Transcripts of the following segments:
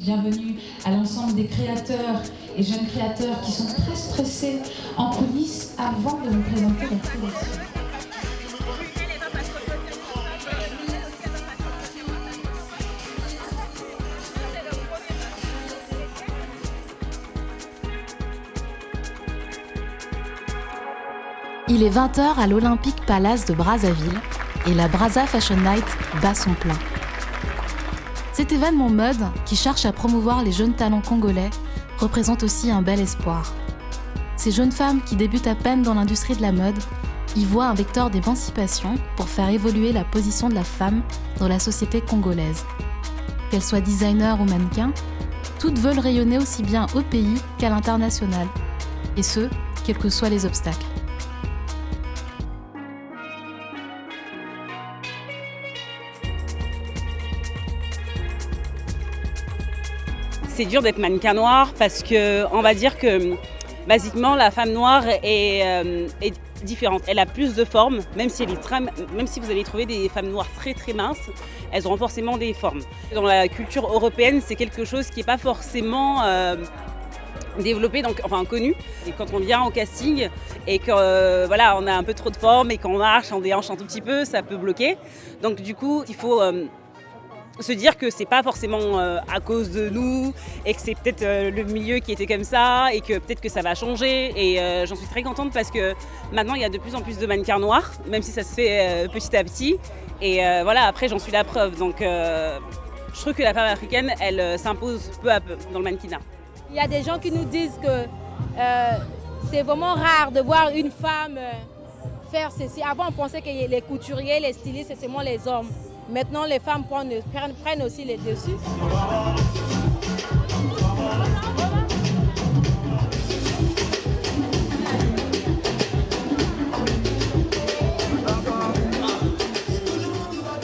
Bienvenue à l'ensemble des créateurs et jeunes créateurs qui sont très stressés en coulisses avant de nous présenter la sélection. Il est 20h à l'Olympic Palace de Brazzaville et la Brazza Fashion Night bat son plein. Cet événement mode, qui cherche à promouvoir les jeunes talents congolais, représente aussi un bel espoir. Ces jeunes femmes qui débutent à peine dans l'industrie de la mode y voient un vecteur d'émancipation pour faire évoluer la position de la femme dans la société congolaise. Qu'elles soient designers ou mannequins, toutes veulent rayonner aussi bien au pays qu'à l'international, et ce, quels que soient les obstacles. C'est dur d'être mannequin noir parce qu'on va dire que basiquement la femme noire est différente. Elle a plus de formes, même si vous allez trouver des femmes noires très très minces, elles auront forcément des formes. Dans la culture européenne, c'est quelque chose qui n'est pas forcément développé, connu. Et quand on vient au casting et qu'on on a un peu trop de forme et qu'on marche, on déhanche un tout petit peu, ça peut bloquer. Donc du coup, il faut se dire que c'est pas forcément à cause de nous et que c'est peut-être le milieu qui était comme ça et que peut-être que ça va changer et j'en suis très contente parce que maintenant il y a de plus en plus de mannequins noirs, même si ça se fait petit à petit et après j'en suis la preuve, donc je trouve que la femme africaine elle s'impose peu à peu dans le mannequinat. Il y a des gens qui nous disent que c'est vraiment rare de voir une femme faire ceci. Avant on pensait que les couturiers, les stylistes c'est seulement les hommes. Maintenant, les femmes prennent aussi les dessus.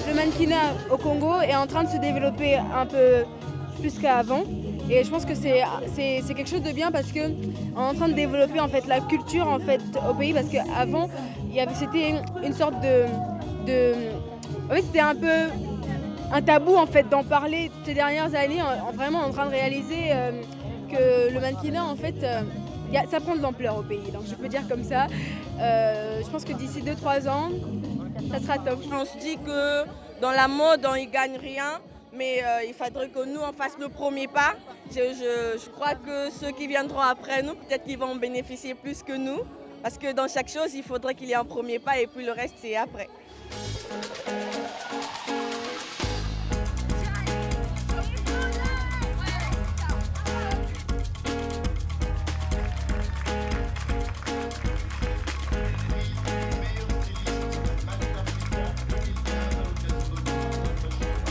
Le mannequinat au Congo est en train de se développer un peu plus qu'avant. Et je pense que c'est quelque chose de bien parce qu'on est en train de développer en fait, la culture en fait, au pays. Parce qu'avant, c'était une sorte c'était un peu un tabou en fait d'en parler ces dernières années, vraiment en train de réaliser que le mannequinat en fait, ça prend de l'ampleur au pays. Donc je peux dire comme ça. Je pense que d'ici 2-3 ans, ça sera top. On se dit que dans la mode, on ne gagne rien, mais il faudrait que nous on fasse le premier pas. Je crois que ceux qui viendront après nous, peut-être qu'ils vont bénéficier plus que nous, parce que dans chaque chose, il faudrait qu'il y ait un premier pas et puis le reste c'est après.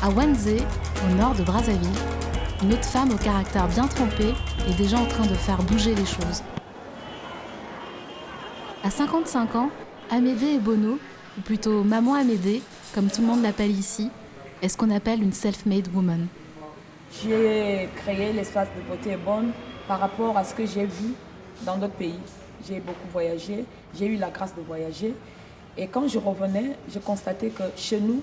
À Wanzé, au nord de Brazzaville, une autre femme au caractère bien trempé est déjà en train de faire bouger les choses. À 55 ans, Amédée Ebono, ou plutôt Maman Amédée, comme tout le monde l'appelle ici, est ce qu'on appelle une self-made woman. J'ai créé l'espace de beauté bonne par rapport à ce que j'ai vu dans d'autres pays. J'ai beaucoup voyagé, j'ai eu la grâce de voyager. Et quand je revenais, je constatais que chez nous,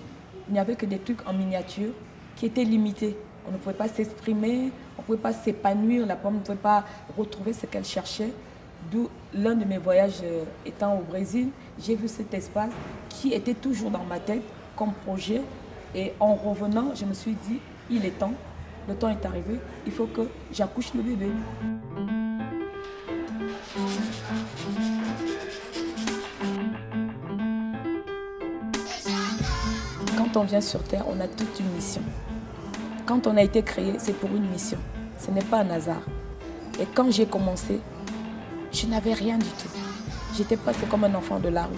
il n'y avait que des trucs en miniature qui étaient limités. On ne pouvait pas s'exprimer, on ne pouvait pas s'épanouir, la femme ne pouvait pas retrouver ce qu'elle cherchait. D'où l'un de mes voyages étant au Brésil, j'ai vu cet espace qui était toujours dans ma tête comme projet. Et en revenant, je me suis dit, il est temps, le temps est arrivé, il faut que j'accouche le bébé. Quand on vient sur Terre, on a toute une mission. Quand on a été créé, c'est pour une mission. Ce n'est pas un hasard. Et quand j'ai commencé, je n'avais rien du tout. J'étais presque comme un enfant de la rue.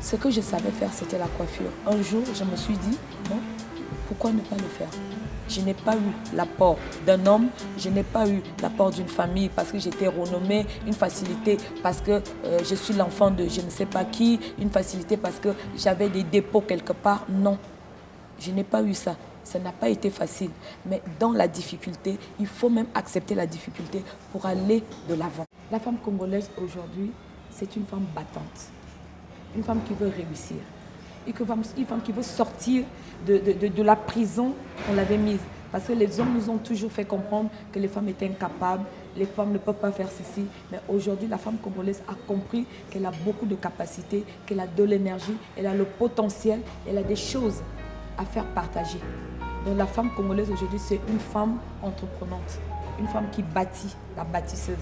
Ce que je savais faire, c'était la coiffure. Un jour, je me suis dit, non, pourquoi ne pas le faire? Je n'ai pas eu l'apport d'un homme, je n'ai pas eu l'apport d'une famille parce que j'étais renommée, une facilité parce que je suis l'enfant de je ne sais pas qui, une facilité parce que j'avais des dépôts quelque part. Non, je n'ai pas eu ça. Ça n'a pas été facile. Mais dans la difficulté, il faut même accepter la difficulté pour aller de l'avant. La femme congolaise aujourd'hui, c'est une femme battante, une femme qui veut réussir. Une femme qui veut sortir de la prison qu'on l'avait mise. Parce que les hommes nous ont toujours fait comprendre que les femmes étaient incapables, les femmes ne peuvent pas faire ceci. Mais aujourd'hui, la femme congolaise a compris qu'elle a beaucoup de capacités, qu'elle a de l'énergie, elle a le potentiel, elle a des choses à faire partager. Donc la femme congolaise aujourd'hui, c'est une femme entreprenante, une femme qui bâtit, la bâtisseuse.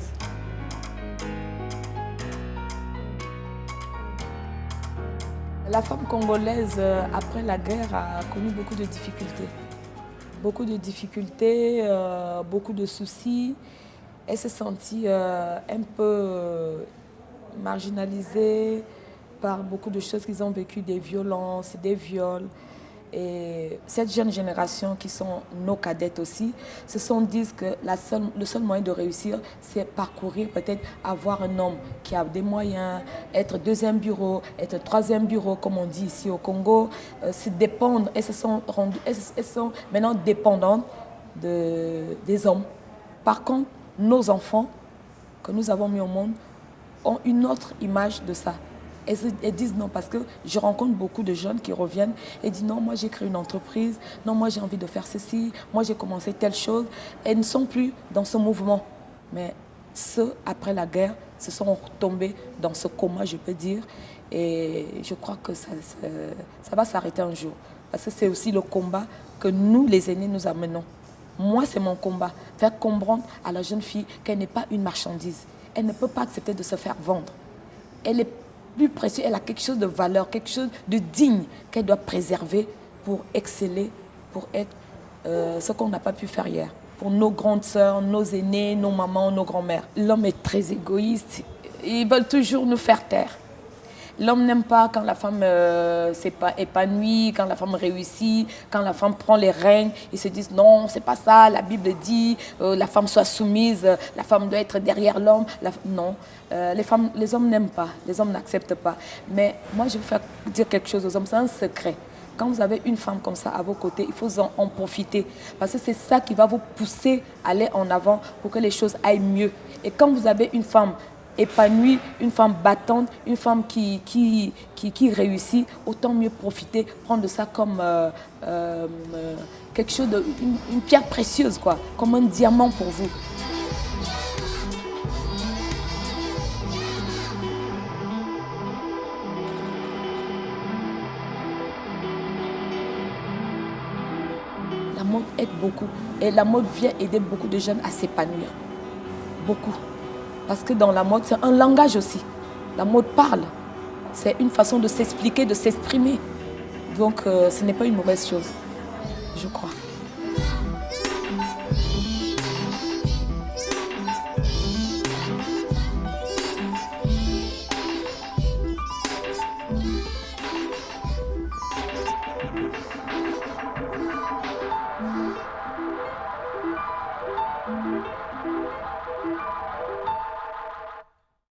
La femme congolaise, après la guerre, a connu beaucoup de difficultés. Beaucoup de difficultés, beaucoup de soucis. Elle s'est sentie un peu marginalisée par beaucoup de choses qu'ils ont vécues, des violences, des viols. Et cette jeune génération qui sont nos cadettes aussi, se sont dit que le seul moyen de réussir, c'est parcourir, peut-être avoir un homme qui a des moyens, être deuxième bureau, être troisième bureau, comme on dit ici au Congo, se dépendre. Elles sont maintenant dépendantes des hommes. Par contre, nos enfants que nous avons mis au monde ont une autre image de ça. Elles disent non, parce que je rencontre beaucoup de jeunes qui reviennent et disent non, moi j'ai créé une entreprise, non, moi j'ai envie de faire ceci, moi j'ai commencé telle chose. Elles ne sont plus dans ce mouvement. Mais ceux, après la guerre, se sont retombés dans ce coma, je peux dire. Et je crois que ça va s'arrêter un jour. Parce que c'est aussi le combat que nous, les aînés, nous amenons. Moi, c'est mon combat. Faire comprendre à la jeune fille qu'elle n'est pas une marchandise. Elle ne peut pas accepter de se faire vendre. Elle est plus précieux, elle a quelque chose de valeur, quelque chose de digne qu'elle doit préserver pour exceller, pour être ce qu'on n'a pas pu faire hier. Pour nos grandes sœurs, nos aînés, nos mamans, nos grands-mères. L'homme est très égoïste, ils veulent toujours nous faire taire. L'homme n'aime pas quand la femme s'est pas épanouie, quand la femme réussit, quand la femme prend les rênes. Ils se disent non, c'est pas ça, la Bible dit, la femme soit soumise, la femme doit être derrière l'homme. Non, les hommes n'aiment pas, les hommes n'acceptent pas. Mais moi, je vais faire dire quelque chose aux hommes, c'est un secret. Quand vous avez une femme comme ça à vos côtés, il faut en profiter. Parce que c'est ça qui va vous pousser à aller en avant pour que les choses aillent mieux. Et quand vous avez une femme épanouie, une femme battante, une femme qui réussit, autant mieux profiter, prendre ça comme quelque chose une pierre précieuse, quoi, comme un diamant pour vous. La mode aide beaucoup et la mode vient aider beaucoup de jeunes à s'épanouir. Beaucoup. Parce que dans la mode, c'est un langage aussi. La mode parle. C'est une façon de s'expliquer, de s'exprimer. Donc, ce n'est pas une mauvaise chose, je crois.